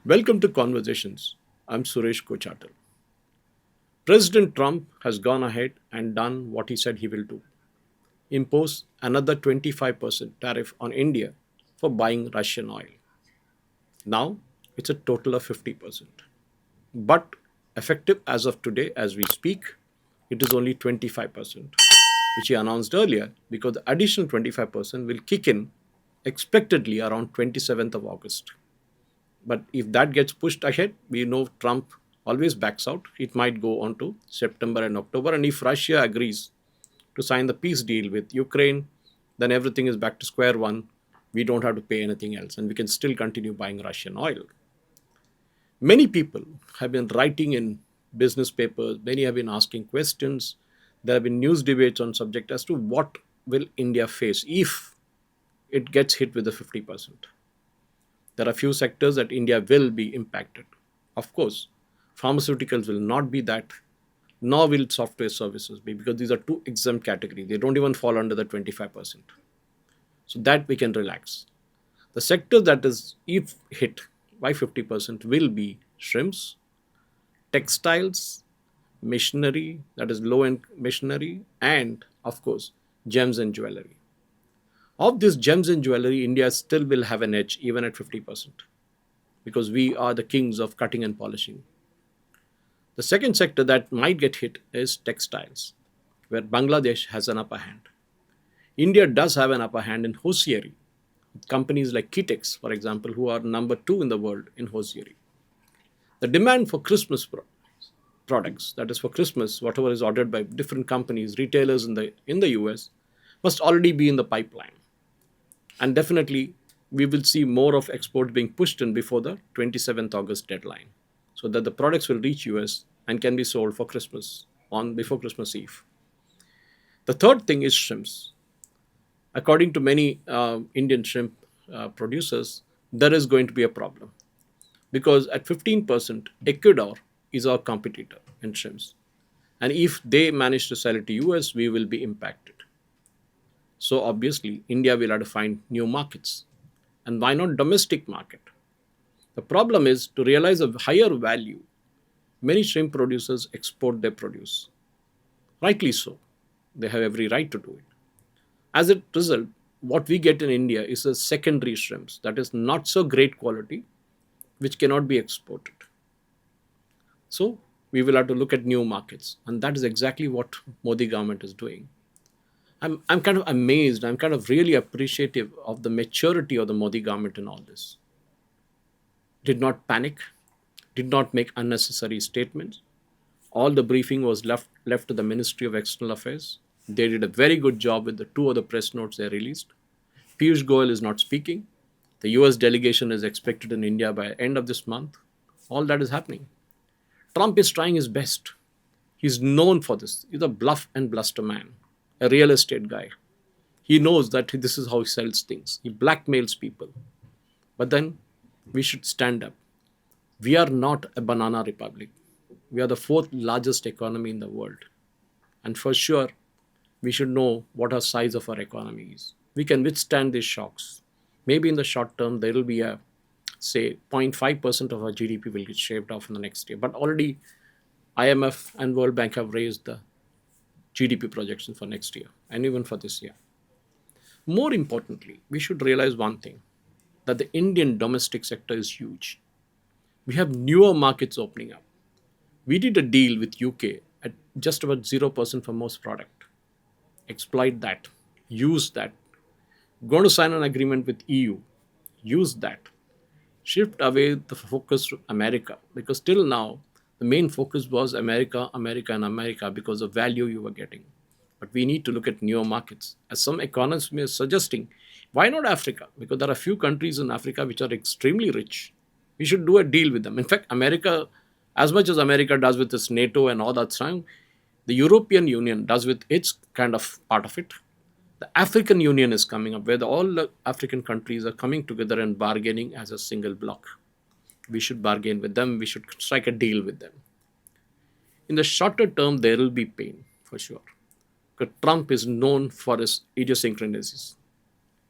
Welcome to Conversations. I'm Suresh Kochatal. President Trump has gone ahead and done what he said he will do, impose another 25% tariff on India for buying Russian oil. Now it's a total of 50%. But effective as of today, as we speak, it is only 25%, which he announced earlier because the additional 25% will kick in expectedly around 27th of August. But if that gets pushed ahead, we know Trump always backs out. It might go on to September and October. And if Russia agrees to sign the peace deal with Ukraine, then everything is back to square one. We don't have to pay anything else, and we can still continue buying Russian oil. Many people have been writing in business papers, many have been asking questions. There have been news debates on subject as to what will India face if it gets hit with the 50%. There are few sectors that India will be impacted. Of course, pharmaceuticals will not be that, nor will software services be, because these are two exempt categories. They don't even fall under the 25%. So that we can relax. The sector that is, if hit by 50%, will be shrimps, textiles, machinery, that is low end machinery, and of course, gems and jewelry. Of these gems and jewelry, India still will have an edge even at 50% because we are the kings of cutting and polishing. The second sector that might get hit is textiles, where Bangladesh has an upper hand. India does have an upper hand in hosiery, with companies like Kitex, for example, who are number two in the world in hosiery. The demand for Christmas products, that is for Christmas, whatever is ordered by different companies, retailers in the US, must already be in the pipeline. And definitely, we will see more of exports being pushed in before the 27th August deadline, so that the products will reach US and can be sold for Christmas on before Christmas Eve. The third thing is shrimps. According to many Indian shrimp producers, there is going to be a problem because at 15%, Ecuador is our competitor in shrimps. And if they manage to sell it to US, we will be impacted. So obviously, India will have to find new markets. And why not domestic market? The problem is to realize a higher value. Many shrimp producers export their produce. Rightly so. They have every right to do it. As a result, what we get in India is a secondary shrimps that is not so great quality, which cannot be exported. So we will have to look at new markets. And that is exactly what Modi government is doing. I'm kind of amazed. I'm kind of really appreciative of the maturity of the Modi government in all this. Did not panic, did not make unnecessary statements. All the briefing was left to the Ministry of External Affairs. They did a very good job with the two other press notes they released. Piyush Goyal is not speaking. The US delegation is expected in India by end of this month. All that is happening. Trump is trying his best. He's known for this. He's a bluff and bluster man, a real estate guy. He knows that this is how he sells things. He blackmails people. But then we should stand up. We are not a banana republic. We are the fourth largest economy in the world. And for sure, we should know what our size of our economy is. We can withstand these shocks. Maybe in the short term, there will be a, say, 0.5% of our GDP will get shaved off in the next year. But already IMF and World Bank have raised the GDP projection for next year and even for this year. More importantly, we should realize one thing, that the Indian domestic sector is huge. We have newer markets opening up. We did a deal with UK at just about 0% for most product. Exploit that. Use that. Going to sign an agreement with EU. Use that. Shift away the focus to America, because till now the main focus was America, America, and America because of value you were getting. But we need to look at newer markets. As some economists are suggesting, why not Africa? Because there are few countries in Africa which are extremely rich. We should do a deal with them. In fact, America, as much as America does with its NATO and all that stuff, the European Union does with its kind of part of it. The African Union is coming up, where all the African countries are coming together and bargaining as a single bloc. We should bargain with them. We should strike a deal with them. In the shorter term, there will be pain, for sure. Because Trump is known for his idiosyncrasies.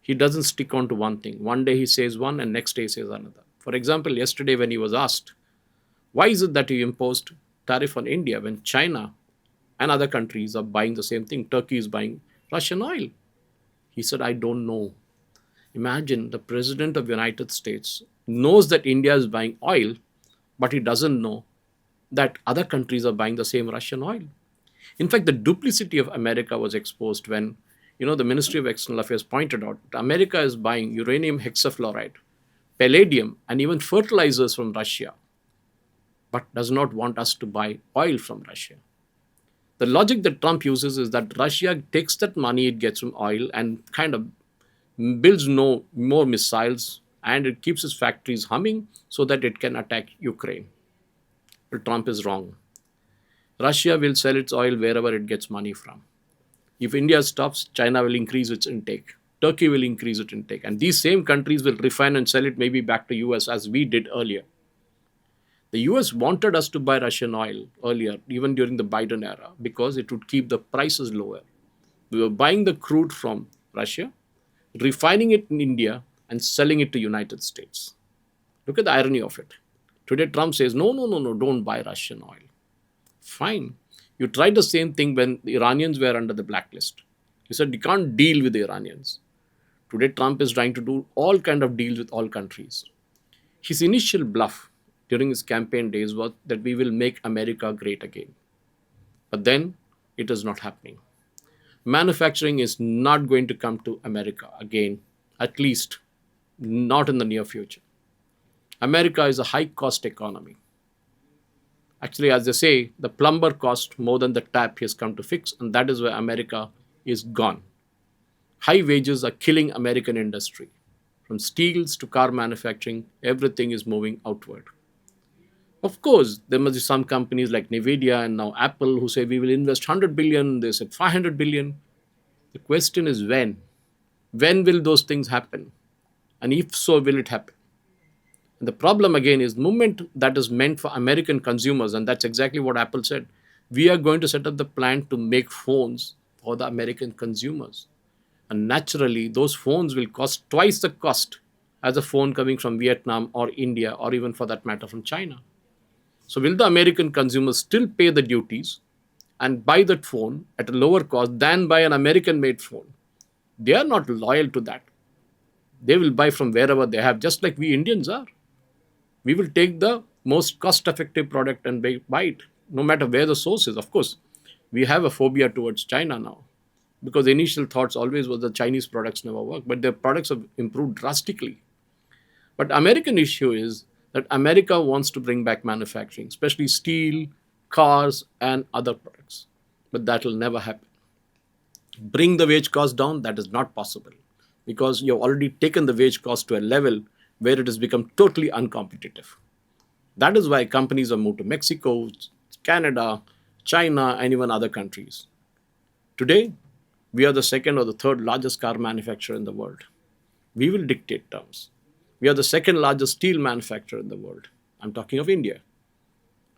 He doesn't stick on to one thing. One day he says one and next day he says another. For example, yesterday when he was asked, why is it that you imposed tariff on India when China and other countries are buying the same thing? Turkey is buying Russian oil. He said, I don't know. Imagine the president of the United States knows that India is buying oil, but he doesn't know that other countries are buying the same Russian oil. In fact, the duplicity of America was exposed when, the Ministry of External Affairs pointed out that America is buying uranium hexafluoride, palladium, and even fertilizers from Russia, but does not want us to buy oil from Russia. The logic that Trump uses is that Russia takes that money it gets from oil and kind of builds no more missiles, and it keeps its factories humming so that it can attack Ukraine. But Trump is wrong. Russia will sell its oil wherever it gets money from. If India stops, China will increase its intake. Turkey will increase its intake. And these same countries will refine and sell it maybe back to US as we did earlier. The US wanted us to buy Russian oil earlier, even during the Biden era, because it would keep the prices lower. We were buying the crude from Russia, refining it in India, and selling it to United States. Look at the irony of it. Today, Trump says, no, no, no, no, don't buy Russian oil. Fine. You tried the same thing when the Iranians were under the blacklist. You said you can't deal with the Iranians. Today, Trump is trying to do all kind of deals with all countries. His initial bluff during his campaign days was that we will make America great again. But then it is not happening. Manufacturing is not going to come to America again, at least not in the near future. America is a high cost economy. Actually, as they say, the plumber cost more than the tap he has come to fix, and that is where America is gone. High wages are killing American industry. From steels to car manufacturing, everything is moving outward. Of course, there must be some companies like Nvidia and now Apple who say we will invest 100 billion, they said 500 billion. The question is when? When will those things happen? And if so, will it happen? And the problem again is movement that is meant for American consumers, and that's exactly what Apple said. We are going to set up the plant to make phones for the American consumers. And naturally, those phones will cost twice the cost as a phone coming from Vietnam or India or even for that matter from China. So will the American consumers still pay the duties and buy that phone at a lower cost than buy an American-made phone? They are not loyal to that. They will buy from wherever they have, just like we Indians are. We will take the most cost-effective product and buy it, no matter where the source is. Of course, we have a phobia towards China now, because the initial thoughts always was that Chinese products never work, but their products have improved drastically. But American issue is that America wants to bring back manufacturing, especially steel, cars, and other products. But that will never happen. Bring the wage cost down, that is not possible, because you have already taken the wage cost to a level where it has become totally uncompetitive. That is why companies have moved to Mexico, Canada, China, and even other countries. Today, we are the second or the third largest car manufacturer in the world. We will dictate terms. We are the second largest steel manufacturer in the world. I'm talking of India.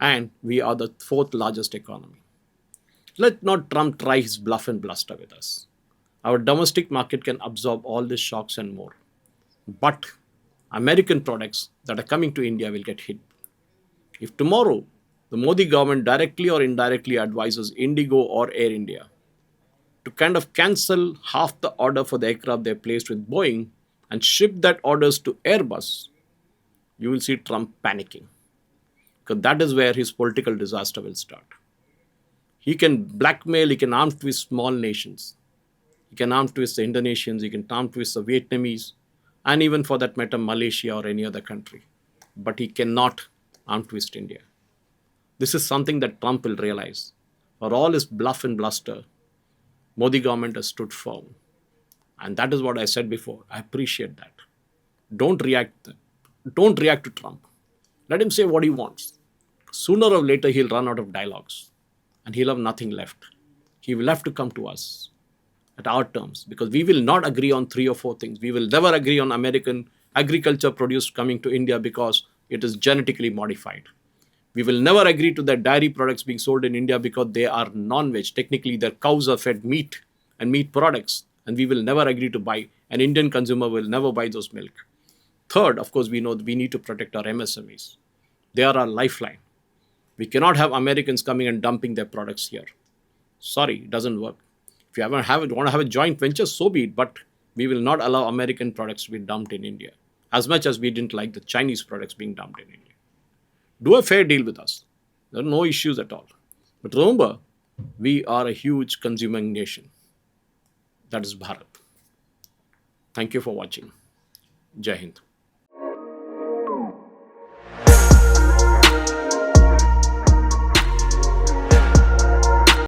And we are the fourth largest economy. Let not Trump try his bluff and bluster with us. Our domestic market can absorb all these shocks and more. But American products that are coming to India will get hit. If tomorrow the Modi government directly or indirectly advises Indigo or Air India to kind of cancel half the order for the aircraft they placed with Boeing and ship that orders to Airbus, you will see Trump panicking. Because that is where his political disaster will start. He can blackmail, he can arm twist small nations. He can arm twist the Indonesians, he can arm twist the Vietnamese, and even for that matter, Malaysia or any other country. But he cannot arm twist India. This is something that Trump will realize. For all his bluff and bluster, Modi government has stood firm. And that is what I said before. I appreciate that. Don't react. Don't react to Trump. Let him say what he wants. Sooner or later, he'll run out of dialogues. And he'll have nothing left. He will have to come to us at our terms, because we will not agree on 3 or 4 things. We will never agree on American agriculture produce coming to India because it is genetically modified. We will never agree to that dairy products being sold in India because they are non-veg. Technically, their cows are fed meat and meat products. And we will never agree to buy. An Indian consumer will never buy those milk. Third, of course, we know that we need to protect our MSMEs. They are our lifeline. We cannot have Americans coming and dumping their products here. Sorry, it doesn't work. If you want to have a joint venture, so be it. But we will not allow American products to be dumped in India. As much as we didn't like the Chinese products being dumped in India. Do a fair deal with us. There are no issues at all. But remember, we are a huge consuming nation. That is Bharat. Thank you for watching. Jai Hind.